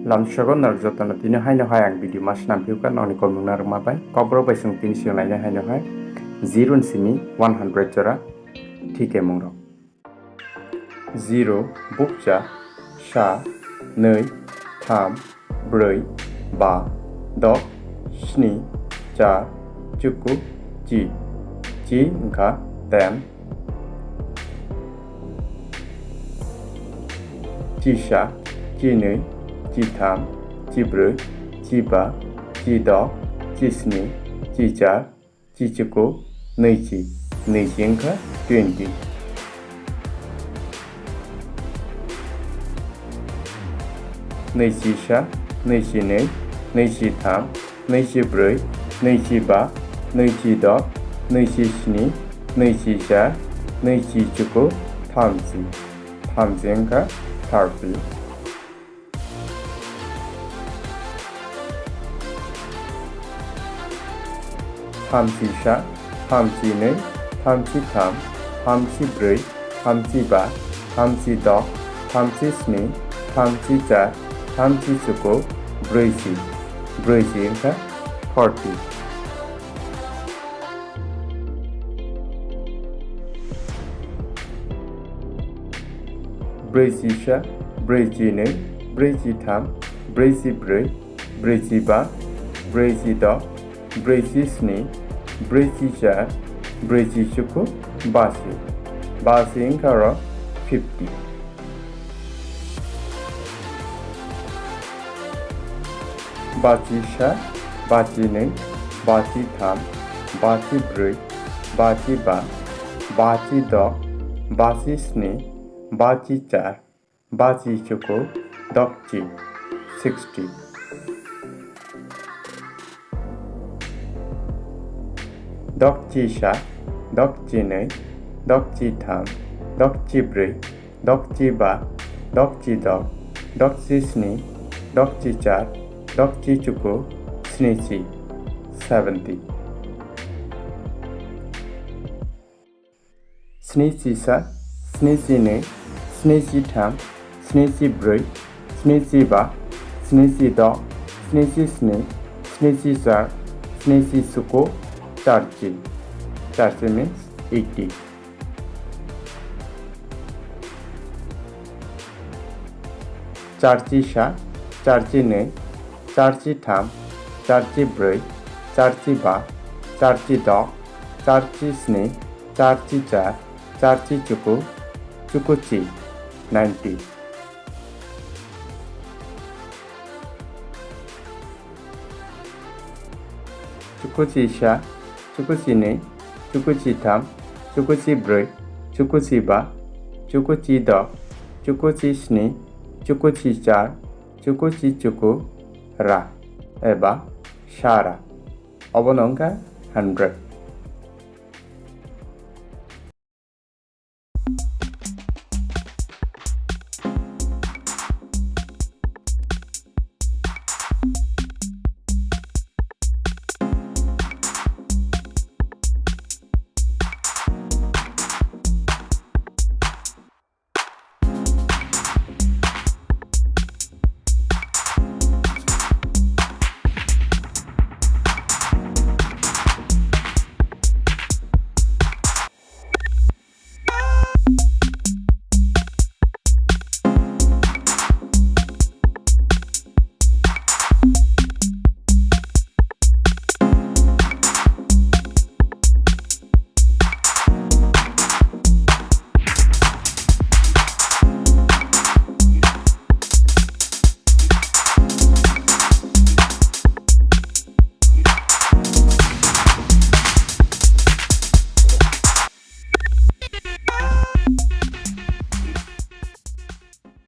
Lamshagon narjotana tini haino hai ang video mas nampiukan noni komungnar mabai kobro baisung tini silaina haino hai 0 simi 100 jora thike mungrok 0 bukja sha nei tham broi ba dok sni jar chuku ji ingka ten jisha jinei jitam jibroi jiba jidok jisni jijar jichuku neiji ingka 20 neijisha neijinei neijitam neijibroi neijiba neijidok neijisni neijijar neijichuku tamzi ingka 30 थामजिसा थामजिनै थामजिथाम थामजिब्रै थामजिबा थामजिद' थामजिस्नि थामजिचार थामजिगु ब्रैजि ingka 40 ब्रैजिसा ब्रैजिनै ब्रैजिथाम ब्रैजिब्रै ब्रैजिबा ब्रैजिद' ब्रैजिस्नि ब्रैजिचार ब्रैजिगु बाजि ingka 50 बाजिसा बाजिनै बाजिथाम बाजिब्रै बाजिबा बाजिद' बाजिस्नि बाजिचार बाजिगु 60 द'जिसा द'जिनै द'जिथाम द'जिब्रै द'जिबा द'जिद' द'जिस्नि द'जिचार द'जिगु 70 स्निजिसा स्निजिनै स्निजिथाम स्निजिब्रै स्निजिबा स्निजिद' स्निजिस्नि स्निजिचार स्निजिगु 40 means 80 चार्जिसा चार्जिनै चार्जिथाम चार्जिब्रै चार्जिबा चार्जिद' चार्जिस्नि चार्जिचार चार्जिगु 90 chukujiसा chukujiनै chukujiथाम chukujiब्रै chukujiबा chukujiद' chukujiस्नि chukujiचार chukujiगु ra एबा shara अबनो 100